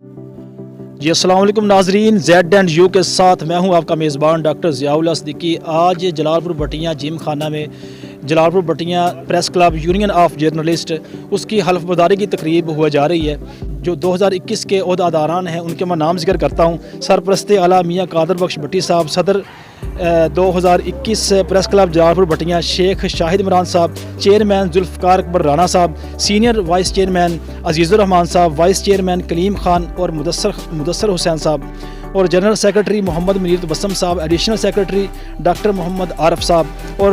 जी अस्सलाम वालेकुम नाजरीन, Z&U के साथ मैं हूं आपका मेज़बान डॉक्टर ज़ियाउल्लाह सिद्दीकी। आज जलालपुर भटियां जिम खाना में Jalalpur Bhattian press club union of journalist उसकी हल्फबर्दारी की तकरीब हुआ जा रही है। जो 2021 के ओहदेदारान हैं उनके मैं नाम जिक्र करता हूँ। सरपरस्त आला मियाँ कादर बख्श भट्टी साहब, सदर 2021 प्रेस क्लब जलालपुर भटियां शेख शाहिद इमरान साहब, चेयरमैन जुल्फ़कार अकबर राना साहब, senior vice chairman Azizur Rahman साहब, वाइस चेयरमैन कलीम खान और मुदस्सर हुसैन साहब, और जनरल सेक्रेटरी मोहम्मद मुनीर तबस्सम साहब, एडिशनल सेक्रेटरी डॉक्टर मोहम्मद आरफ साहब और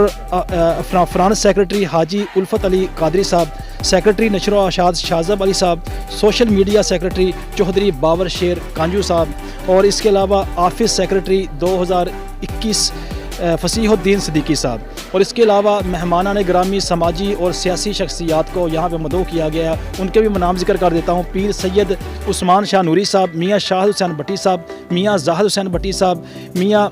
फ्रांस सेक्रेटरी हाजी उल्फत अली कादरी साहब, सेक्रेटरी नशर आशाद शाहज़ब अली साहब, social media secretary Chaudhry Babar Sher Kanju साहब, और इसके अलावा ऑफिस सेक्रेटरी 2021 फसीहुद्दीन सिद्दीकी साहब, और इसके अलावा मेहमानान ग्रामी समाजी और सियासी शख्सियात को यहाँ पे मदऊ किया गया। उनके भी मैं नाम जिक्र कर देता हूँ। पीर सैयद उस्मान शाह नूरी साहब, मियाँ शाहिद हुसैन भट्टी साहब, मियाँ जाहिद हुसैन भट्टी साहब, मियाँ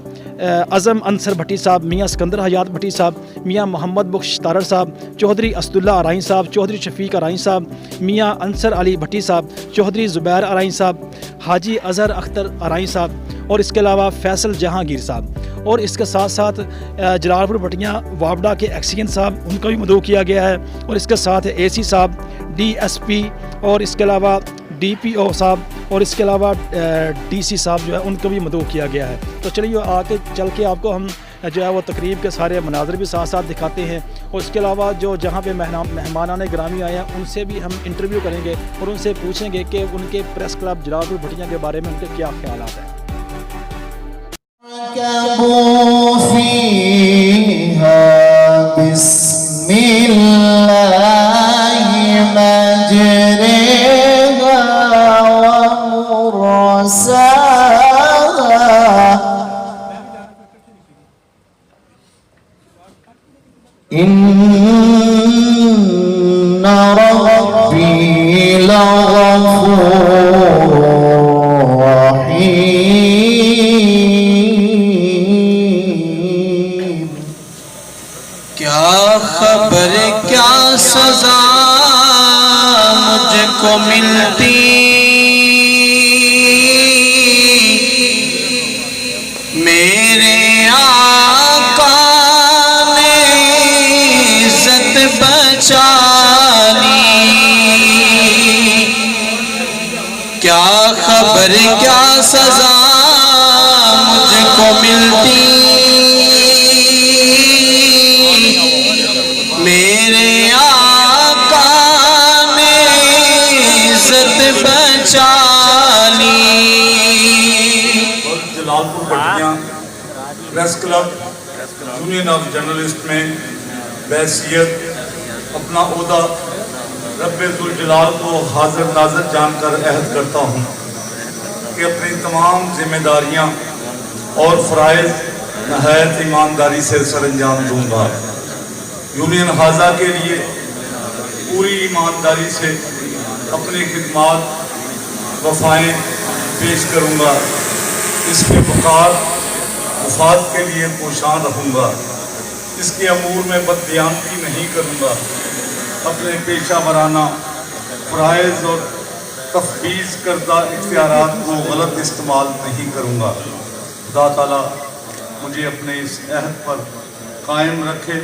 अज़म अंसर भट्टी साहब, मियाँ सिकंदर हयात भट्टी साहब, मियाँ मोहम्मद बख्श तारड़ साहब, चौधरी असदुल्ला अराइन साहब, चौधरी शफीक अराइन साहब, मियाँ अंसर अली भट्टी साहब, चौधरी ज़ुबैर अराइन साहब, हाजी अज़हर अख्तर अराइन साहब, और इसके अलावा फैसल जहांगीर साहब, और इसके साथ साथ जलालपुर भटियां वापडा के एक्सीएन साहब, उनका भी मदऊ किया गया है, और इसके साथ एसी साहब, डीएसपी, और इसके अलावा डीपीओ साहब, और इसके अलावा डीसी साहब जो है उनको भी मदऊ किया गया है। तो चलिए आगे चल के आपको हम जो है वो तकरीब के सारे मनाज़र भी साथ साथ दिखाते हैं, और इसके अलावा जो जहाँ पे मेहमानान ग्रामी आए हैं उनसे भी हम इंटरव्यू करेंगे और उनसे पूछेंगे कि उनके प्रेस क्लब जलालपुर भटियां के बारे में उनके क्या ख्यालात हैं। इन्ना रब्बी लग़फ़ूरुर रहीम। क्या खबर क्या सज़ा मुझको मिलती, मेरे आका बचानी। क्या खबर क्या सजा मुझको मिलती, मेरे आका ने इज्जत बचानी। Jalalpur Bhattian press club union of journalist में बैसियत अपना ओहदा रब्बे जुल जलाल को हाजिर नाज़र जानकर अहद करता हूँ कि अपनी तमाम जिम्मेदारियाँ और फ़राइज़ नहायत ईमानदारी से सरअंजाम दूँगा। यूनियन हाजा के लिए पूरी ईमानदारी से अपनी खिदमात वफ़ाएँ पेश करूँगा। इसके वक़ार मुफाद के लिए कोशान रहूँगा। इसके अमूर में बददियानती नहीं करूँगा। अपने पेशा वराना फ़राइज़ और तफ़वीज़ करदा इख्तियारात को गलत इस्तेमाल नहीं करूँगा। खुदा ताला मुझे अपने इस अहद पर कायम रखे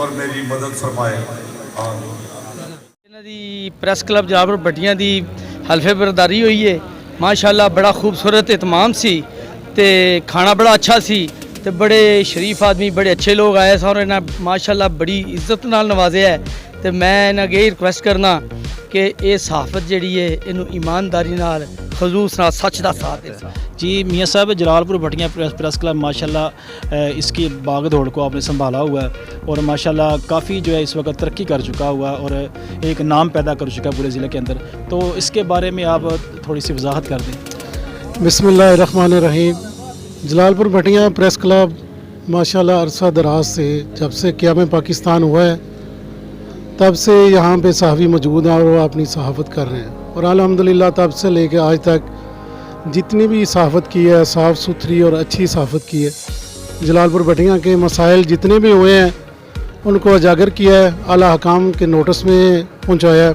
और मेरी मदद फरमाए। इन्हां दी प्रेस क्लब जलालपुर भटियां दी हल्फे बरदारी हुई है। माशाअल्लाह बड़ा खूबसूरत इत्माम सी ते खाना बड़ा अच्छा सी ते बड़े शरीफ आदमी बड़े अच्छे लोग आए सन और इन्हें माशाअल्लाह बड़ी इज्जत नाल नवाजे है। तो मैं इन्हें अगे रिक्वेस्ट करना कि ये सहाफत जी है इनू ईमानदारी नाल खलूस नाल सच का साथ दे। जी मियाँ साहब, जलालपुर भटियां प्रेस क्लब माशाल्लाह इसकी बाग दौड़ को आपने संभाला हुआ है और माशाल्लाह काफ़ी जो है इस वक्त तरक्की कर चुका हुआ है और एक नाम पैदा कर चुका है पूरे ज़िले के अंदर। तो इसके बारे में आप थोड़ी सी वजाहत कर दें। बिस्मिल्लाहिर्रहमानिर्रहीम। जलालपुर भटियां प्रेस क्लब माशाल्लाह अरसा दराज से जब से क़याम पाकिस्तान हुआ है तब से यहाँ पे सहाफ़ी मौजूद हैं और वो अपनी सहाफ़त कर रहे हैं और अल्हम्दुलिल्लाह तब से लेकर आज तक जितनी भी सहाफ़त की है साफ़ सुथरी और अच्छी सहाफ़त की है। जलालपुर भटियां के मसाइल जितने भी हुए हैं उनको उजागर किया है, आला हकाम के नोटिस में पहुँचाया है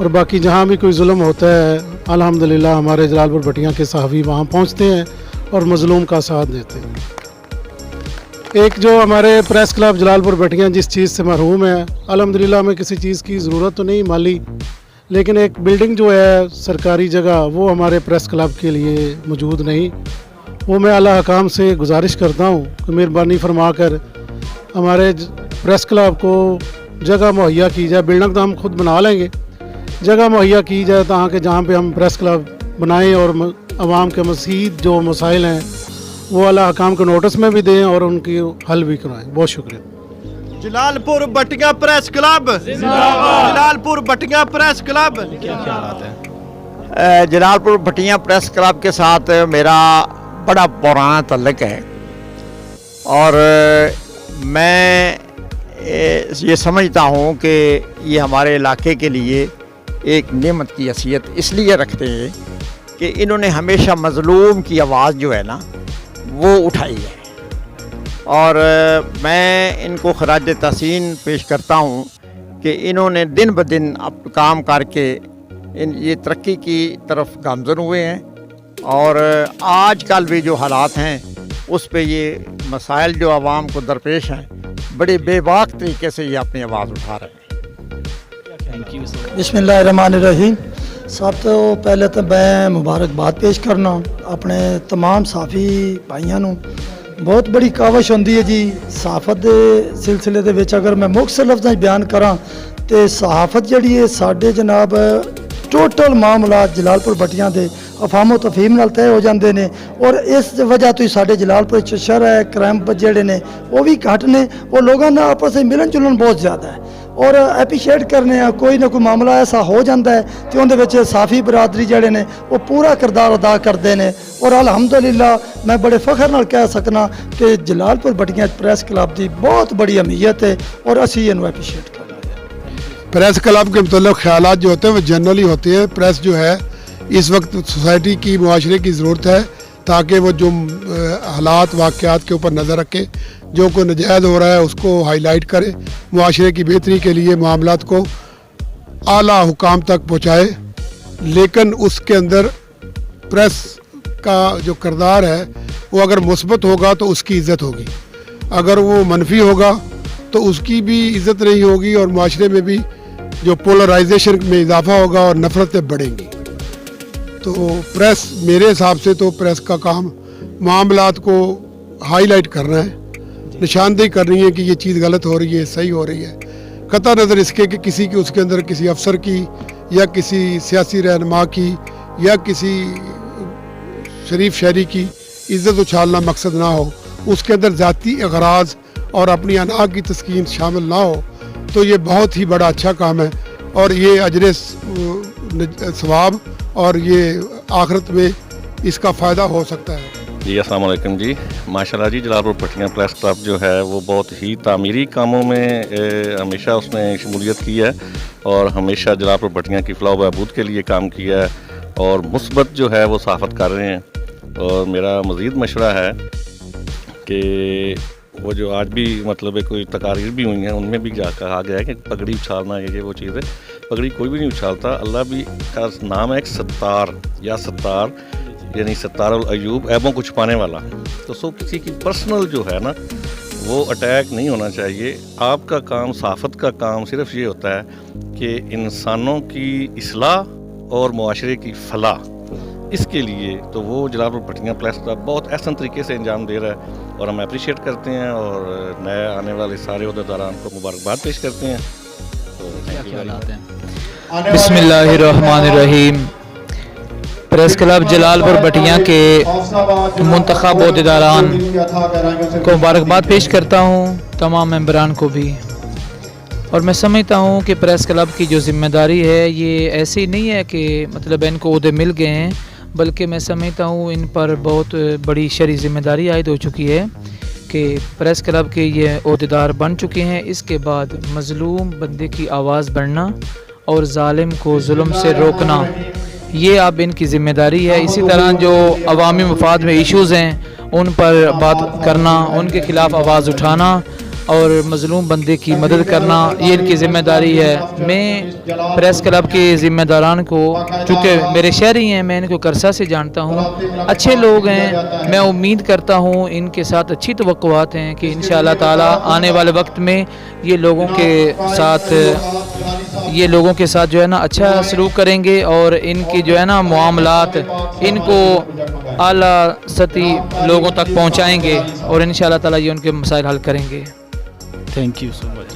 और बाकी जहाँ भी कोई जुल्म होता है अल्हम्दुलिल्लाह हमारे जलालपुर भटियाँ के सहाफ़ी वहाँ पहुँचते हैं और मज़लूम का साथ देते हैं। एक जो हमारे प्रेस क्लब जलालपुर भटियाँ जिस चीज़ से मरहूम है, अल्हम्दुलिल्लाह हमें किसी चीज़ की ज़रूरत तो नहीं माली, लेकिन एक बिल्डिंग जो है सरकारी जगह वो हमारे प्रेस क्लब के लिए मौजूद नहीं। वो मैं आला हकाम से गुजारिश करता हूँ कि मेहरबानी फरमा कर हमारे प्रेस क्लब को जगह मुहैया की जाए। बिल्डिंग तो हम खुद बना लेंगे, जगह मुहैया की जाए ताकि जहाँ पे हम प्रेस क्लब बनाएं और आवाम के मज़ीद जो मसाइल हैं वो आला हकाम के नोटिस में भी दें और उनकी हल भी करवाएं। बहुत शुक्रिया। जलालपुर भटियाँ प्रेस क्लब जिंदाबाद। Jalalpur Bhattian press club. क्या ख्याल है? जलालपुर भटियाँ प्रेस क्लब के साथ मेरा बड़ा पुराना तल्लुक़ है और मैं ये समझता हूँ कि ये हमारे इलाके के लिए एक नेमत की हैसियत इसलिए रखते हैं कि इन्होंने हमेशा मज़लूम की आवाज़ जो है ना वो उठाई है और मैं इनको खराज तहसीन पेश करता हूँ कि इन्होंने दिन ब दिन अब काम करके ये तरक्की की तरफ गामज़न हुए हैं और आजकल भी जो हालात हैं उस पे ये मसाइल जो आवाम को दरपेश हैं बड़े बेबाक तरीके से ये अपनी आवाज़ उठा रहे हैं। Thank you sir. बिस्मिल्लाहिर्रहमानिर्रहीम। सब तो पहले तो मैं मुबारकबाद पेश करना अपने तमाम साफ़ी भाइयों ਨੂੰ। बहुत बड़ी काविश होंदी है जी सहाफत दे सिलसिले दे विच अगर मैं मुख्तसर लफ्ज़ां 'च बयान करां तो सहाफत जिहड़ी है साडे जनाब टोटल मामला जलालपुर भटियाँ दे अफामो तफहीम नाल तय हो जाते हैं और इस वजह तो ही साडे जलालपुर च शरह क्राइम जिहड़े ने वो भी घट ने और लोगों का आपस में मिलन जुलन बहुत ज़्यादा है और एप्रीशिएट करने कोई ना कोई मामला ऐसा हो जाता है तो उहदे विच साफ़ी बरादरी जिहड़े ने वो पूरा किरदार अदा करते हैं और अल्हम्दुलिल्लाह मैं बड़े फ़ख्र नाल कह सकना कि जलालपुर भटियाँ प्रेस क्लब की बहुत बड़ी अहमियत है और असीं इहनूं एप्रीशिएट करना। प्रेस क्लब के मतलब ख्यालात जो होते हैं वो जनरली होते हैं। प्रेस जो है इस वक्त सोसाइटी की मुआशरे की ज़रूरत है ताकि वो जो हालात वाक़यात के ऊपर नज़र रखे, जो कोई नजायज़ हो रहा है उसको हाईलाइट करे, मुआशरे की बेहतरी के लिए मामलात को आला हुकाम तक पहुँचाए। लेकिन उसके अंदर प्रेस का जो किरदार है वो अगर मुस्बत होगा तो उसकी इज़्ज़त होगी, अगर वो मनफी होगा तो उसकी भी इज़्ज़त नहीं होगी और माशरे में भी जो पोलराइजेशन में इजाफा होगा और नफ़रतें बढ़ेंगी। तो प्रेस मेरे हिसाब से तो प्रेस का काम मामलात को हाईलाइट करना है, निशानदेही करनी है कि ये चीज़ गलत हो रही है, सही हो रही है, कतई नज़र इसके कि किसी की उसके अंदर किसी अफसर की या किसी सियासी रहनुमा की या किसी शरीफ शहरी की इज़्ज़त उछालना मकसद ना हो, उसके अंदर ज़ाती अगराज़ और अपनी अना की तस्कीन शामिल ना हो। तो ये बहुत ही बड़ा अच्छा काम है और ये अजर सवाब और ये आखिरत में इसका फ़ायदा हो सकता है। जी अस्सलाम वालेकुम जी। माशाल्लाह जी जलालपुर भटियाँ प्रेस क्लब जो है वो बहुत ही तामीरी कामों में हमेशा उसने शमूलियत की है और हमेशा जलालपुर भटियाँ की फलाह व बहबूद के लिए काम किया है और मुस्बत जो है वो सहाफ़त कर रहे हैं। और मेरा मज़ीद मशवरा है कि वो जो आज भी मतलब कोई तकारीर भी हुई हैं उनमें भी कहा गया है कि पगड़ी उछालना ये वो चीज़ है, पगड़ी कोई भी नहीं उछालता। अल्लाह भी का नाम है एक सत्तार या सत्तार यानी सत्तारुल अयूब, ऐबों को छुपाने वाला। तो सो किसी की पर्सनल जो है ना वो अटैक नहीं होना चाहिए। आपका काम सहाफ़त का काम सिर्फ ये होता है कि इंसानों की इस्लाह और मुआशरे की फलाह, इसके लिए तो वो जलालपुर भटियाँ प्रेस क्लब बहुत अहसन तरीके से अंजाम दे रहा है और हम अप्रिशिएट करते हैं और नए आने वाले सारे उहदेदारान को मुबारकबाद पेश करते हैं। तो क्या ख्यालात हैं? बिस्मिल्लाहिर्रहमानिर्रहीम। प्रेस क्लब जलालपुर भटियाँ के मुंतखब उहदेदारान को मुबारकबाद पेश करता हूँ, तमाम मेंबरान को भी। और मैं समझता हूँ कि प्रेस क्लब की जो ज़िम्मेदारी है ये ऐसी नहीं है कि मतलब इनको ओहदे मिल गए हैं, बल्कि मैं समझता हूँ इन पर बहुत बड़ी शरई ज़िम्मेदारी आयद हो चुकी है कि प्रेस क्लब के ये ओहदेदार बन चुके हैं। इसके बाद मज़लूम बंदे की आवाज़ बढ़ना और ज़ालिम को जुल्म से रोकना ये अब इनकी ज़िम्मेदारी है। इसी तरह जो अवामी मफाद में इश्यूज़ हैं उन पर बात करना, उनके ख़िलाफ़ आवाज़ उठाना اور مظلوم بندے کی مدد کرنا یہ ان کی ذمہ داری ہے. میں پریس کلب کے ذمہ داران کو، چونکہ میرے شہری ہیں، میں ان کو کرسا سے جانتا ہوں، اچھے لوگ ہیں. میں امید کرتا ہوں ان کے ساتھ اچھی توقعات ہیں کہ انشاءاللہ تعالی آنے والے وقت میں یہ لوگوں کے ساتھ جو ہے نا اچھا سلوک کریں گے، اور ان کی جو ہے نا معاملات ان کو اعلیٰ سطحی لوگوں تک پہنچائیں گے، اور انشاءاللہ تعالی یہ ان کے مسائل حل کریں گے. تھینک یو سو مچ.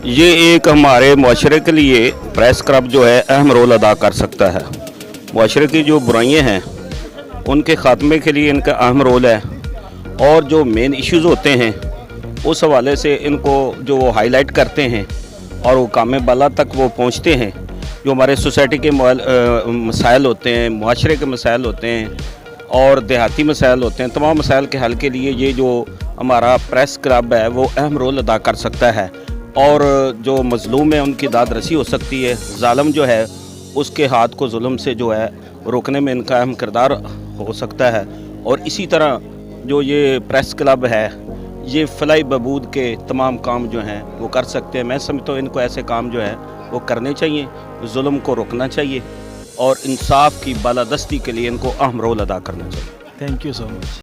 یہ ایک ہمارے معاشرے کے لیے پریس کلب جو ہے اہم رول ادا کر سکتا ہے. معاشرے کی جو برائیاں ہیں ان کے خاتمے کے لیے ان کا اہم رول ہے، اور جو مین ایشوز ہوتے ہیں اس حوالے سے ان کو جو وہ ہائی لائٹ کرتے ہیں اور وہ کام بالا تک وہ پہنچتے ہیں. جو ہمارے سوسائٹی کے مسائل ہوتے ہیں، معاشرے کے مسائل ہوتے ہیں اور دیہاتی مسائل ہوتے ہیں، تمام مسائل کے حل کے لیے یہ جو ہمارا پریس کلب ہے وہ اہم رول ادا کر سکتا ہے، اور جو مظلوم ہیں ان کی داد رسی ہو سکتی ہے. ظالم جو ہے اس کے ہاتھ کو ظلم سے جو ہے روکنے میں ان کا اہم کردار ہو سکتا ہے. اور اسی طرح جو یہ پریس کلب ہے یہ فلاحی بہبود کے تمام کام جو ہیں وہ کر سکتے ہیں. میں سمجھتا ہوں ان کو ایسے کام جو ہے وہ کرنے چاہیے، ظلم کو روکنا چاہیے، اور انصاف کی بالادستی کے لیے ان کو اہم رول ادا کرنا چاہیے. Thank you so much.